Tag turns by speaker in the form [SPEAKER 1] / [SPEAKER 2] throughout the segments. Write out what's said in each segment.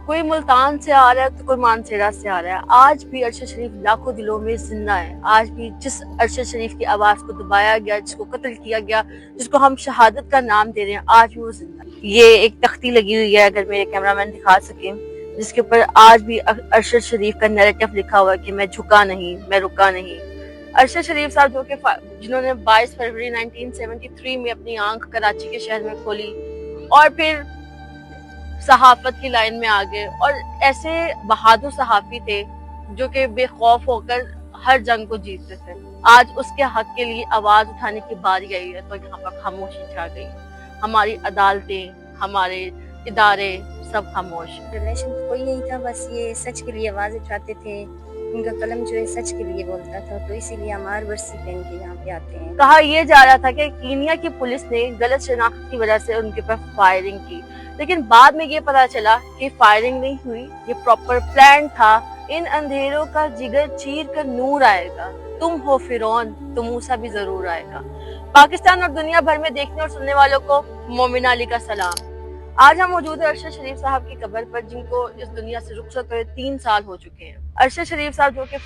[SPEAKER 1] کوئی ملتان سے آ رہا ہے تو کوئی مانسیرا سے آ رہا ہے. آج بھی ارشد شریف لاکھوں دلوں میں زندہ ہے. آج بھی جس ارشد شریف کی آواز کو دبایا گیا، جس کو قتل کیا گیا، جس کو ہم شہادت کا نام دے رہے ہیں، آج بھی وہ زندہ ہے. یہ ایک تختی لگی ہوئی ہے، اگر میرے کیمرہ مین دکھا سکیں، جس کے اوپر آج بھی ارشد شریف کا نیریٹو لکھا ہوا ہے کہ میں جھکا نہیں، میں رکا نہیں. ارشد شریف صاحب جو کہ جنہوں نے 22 فروری 1973 میں اپنی آنکھ کراچی کے شہر میں کھولی اور پھر صحافت کی لائن میں آگے، اور ایسے بہادر صحافی تھے جو کہ بے خوف ہو کر ہر جنگ کو جیتتے تھے. آج اس کے حق کے لیے آواز اٹھانے کی باری آئی ہے تو یہاں پر خاموشی چھا گئی. ہماری عدالتیں، ہمارے ادارے سب خاموش.
[SPEAKER 2] ریلیشن کوئی نہیں تھا، بس یہ سچ کے لیے آواز اٹھاتے تھے. ان کا قلم جو ہے سچ کے لیے بولتا تھا، تو اسی لیے ہم ہر برسی پہن کے یہاں پہ آتے ہیں.
[SPEAKER 1] کہا یہ جا رہا تھا کہ کینیا کی پولیس نے غلط شناخت کی وجہ سے ان کے پر فائرنگ کی، لیکن بعد میں یہ پتا چلا کہ فائرنگ نہیں ہوئی، یہ پراپر پلان تھا. ان اندھیروں کا جگر چیر کر نور آئے گا، تم ہو فرعون تو موسیٰ بھی ضرور آئے گا. پاکستان اور دنیا بھر میں دیکھنے اور سننے والوں کو مومن علی کا سلام. آج ہم موجود ہیں ارشد شریف صاحب کی قبر پر، جن کو اس دنیا سے رخصت ہوئے 3 سال ہو چکے ہیں. ارشد شریف صاحب جو کہ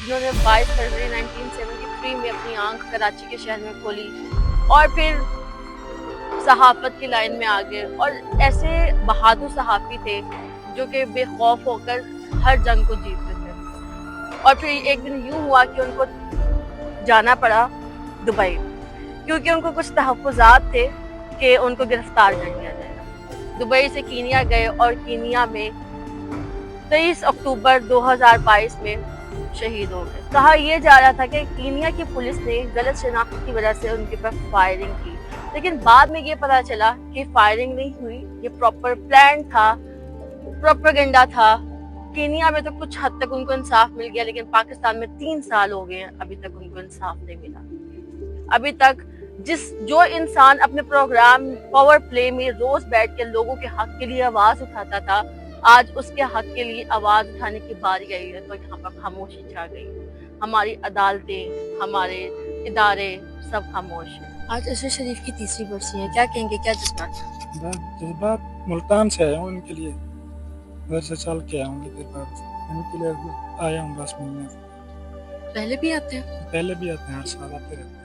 [SPEAKER 1] جنہوں نے 22 فروری 1973 میں اپنی آنکھ کراچی کے شہر میں کھولی اور پھر صحافت کی لائن میں آگے، اور ایسے بہادر صحافی تھے جو کہ بے خوف ہو کر ہر جنگ کو جیتتے تھے. اور پھر ایک دن یوں ہوا کہ ان کو جانا پڑا دبئی، کیونکہ ان کو کچھ تحفظات تھے کہ ان کو گرفتار کر لیا جائے گا. دبئی سے کینیا گئے اور کینیا میں 23 اکتوبر 2022 میں شہید ہو گئے. کہا یہ جا رہا تھا کہ کینیا کی پولیس نے غلط شناخت کی وجہ سے ان کے پر فائرنگ کی، لیکن بعد میں یہ پتا چلا کہ فائرنگ نہیں ہوئی، یہ پراپر پلان تھا، پروپیگنڈا تھا. کینیا میں تو کچھ حد تک ان کو انصاف مل گیا، لیکن پاکستان میں 3 سال ہو گئے ہیں، ابھی تک ان کو انصاف نہیں ملا. ابھی تک جو انسان اپنے پروگرام پاور پلے میں روز بیٹھ کے لوگوں کے حق کے لیے آواز اٹھاتا تھا، آج اس کے حق کے لیے آواز اٹھانے کی باری آئی ہے تو یہاں پر خاموشی چھا گئی. ہماری عدالتیں، ہمارے ادارے سب خاموش ہیں. آج ارشد شریف کی تیسری برسی ہے، کیا کہیں گے، کیا
[SPEAKER 3] جذبات ملتان سے آیا ہوں ان کے لیے، گھر سے چل کے آیا ہوں ادھر بعد ان کے لیے آیا ہوں بس ملنے.
[SPEAKER 1] پہلے بھی آتے ہیں؟
[SPEAKER 3] پہلے بھی آتے ہیں، ہر سال آتے رہتے ہیں.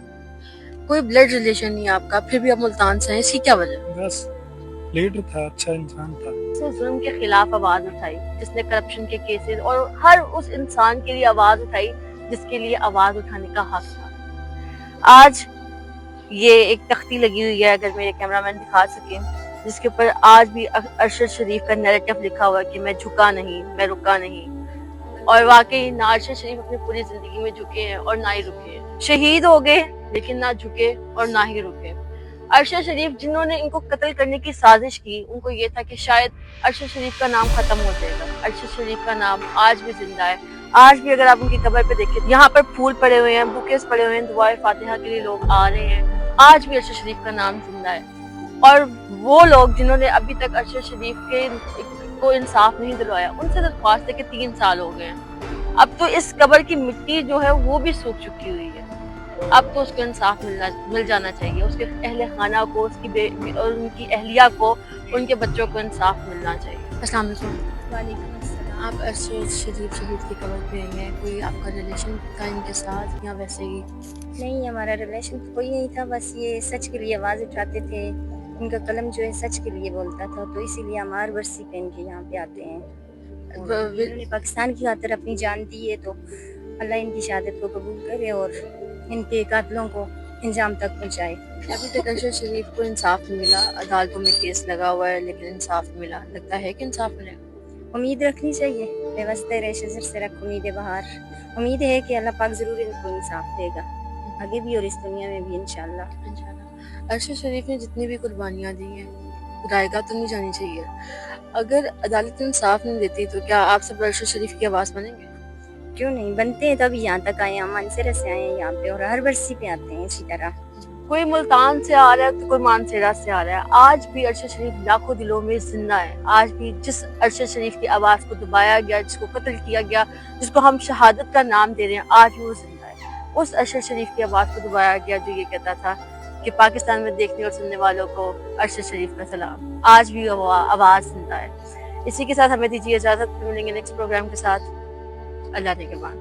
[SPEAKER 1] کوئی بلڈ ریلیشن نہیں آپ کا، پھر بھی آپ ملتان سے ہیں، اس کی کیا وجہ؟
[SPEAKER 3] بس لیڈر تھا، اچھا انسان تھا.
[SPEAKER 1] جس نے ظلم کے خلاف آواز اٹھائی، جس نے کرپشن کے کیسز اور ہر اس انسان کے لیے آواز اٹھائی جس کے لیے آواز اٹھانے کا حق تھا. آج یہ ایک تختی لگی ہوئی ہے، اگر میرے کیمرہ مین دکھا سکیں، جس کے اوپر آج بھی ارشد شریف کا نیریٹو لکھا ہوا ہے کہ میں جھکا نہیں، میں رکا نہیں. اور واقعی نہ ارشد شریف اپنی پوری زندگی میں جھکے ہیں اور نہ ہی رکے ہیں. شہید ہو گئے لیکن نہ جھکے اور نہ ہی رکے. ارشد شریف جنہوں نے ان کو قتل کرنے کی سازش کی، ان کو یہ تھا کہ شاید ارشد شریف کا نام ختم ہو جائے گا. ارشد شریف کا نام آج بھی زندہ ہے. آج بھی اگر آپ ان کی قبر پہ دیکھیں، یہاں پر پھول پڑے ہوئے ہیں، بوکیز پڑے ہوئے ہیں، دعائے فاتحہ کے لیے لوگ آ رہے ہیں. آج بھی ارشد شریف کا نام زندہ ہے. اور وہ لوگ جنہوں نے ابھی تک ارشد شریف کو انصاف نہیں دلوایا، ان سے درخواست ہے کہ 3 سال ہو گئے ہیں. اب تو اس قبر کی مٹی جو ہے وہ بھی سوکھ چکی ہوئی ہے. اب تو اس کو انصاف مل جانا چاہیے، اس کے اہل خانہ کو، اس کی اور ان کی اہلیہ کو، ان کے بچوں کو انصاف ملنا چاہیے. السلام علیکم.
[SPEAKER 2] وعلیکم السلام.
[SPEAKER 1] آپ ارشد شریف شہید کی قبر پہ آئی ہیں، کوئی آپ کا ریلیشن تھا ان کے ساتھ یا ویسے ہی؟
[SPEAKER 2] نہیں، ہمارا ریلیشن تو کوئی نہیں تھا، بس یہ سچ کے لیے آواز اٹھاتے تھے. ان کا قلم جو ہے سچ کے لیے بولتا تھا، تو اسی لیے ہم ہر برسی پہن کے یہاں پہ آتے ہیں. انہوں نے پاکستان کی خاطر اپنی جان دی ہے، تو اللہ ان کی شہادت کو قبول کرے اور ان کے قاتلوں کو انجام تک پہنچائے.
[SPEAKER 1] ابھی تک ارشد شریف کو انصاف نہیں ملا، عدالتوں میں کیس لگا ہوا ہے لیکن انصاف نہیں ملا. لگتا ہے کہ انصاف ملے گا؟
[SPEAKER 2] امید رکھنی چاہیے. بے واسطہ ریشہ زر سے رکھ امید بہار. امید ہے کہ اللہ پاک ضرور ان کو انصاف دے گا، آگے بھی اور اس دنیا میں بھی انشاءاللہ.
[SPEAKER 1] ارشد شریف نے جتنی بھی قربانیاں دی ہیں، رائے گاہ تو نہیں جانی چاہیے. اگر عدالت انصاف نہیں دیتی تو کیا آپ سب ارشد شریف کی آواز بنیں گے؟
[SPEAKER 2] کیوں نہیں بنتے ہیں، تبھی یہاں تک آئے ہیں. ہم مانسیرا سے آئے ہیں یہاں پہ اور ہر برسی پہ آتے ہیں اسی طرح.
[SPEAKER 1] کوئی ملتان سے آ رہا ہے تو کوئی مانسیرا سے آ رہا ہے. آج بھی ارشد شریف لاکھوں دلوں میں زندہ ہے. آج بھی جس ارشد شریف کی آواز کو دبایا گیا، جس کو قتل کیا گیا، جس کو ہم شہادت کا نام دے رہے ہیں، آج بھی وہ زندہ ہے. اس ارشد شریف کی آواز کو دبایا گیا جو یہ کہتا تھا کہ پاکستان میں دیکھنے اور سننے والوں کو ارشد شریف کا سلام. آج بھی وہ آواز زندہ ہے. اسی کے ساتھ ہمیں دیجیے اجازت، ملیں گے نیکسٹ پروگرام کے ساتھ. اللہ نے کے بعد.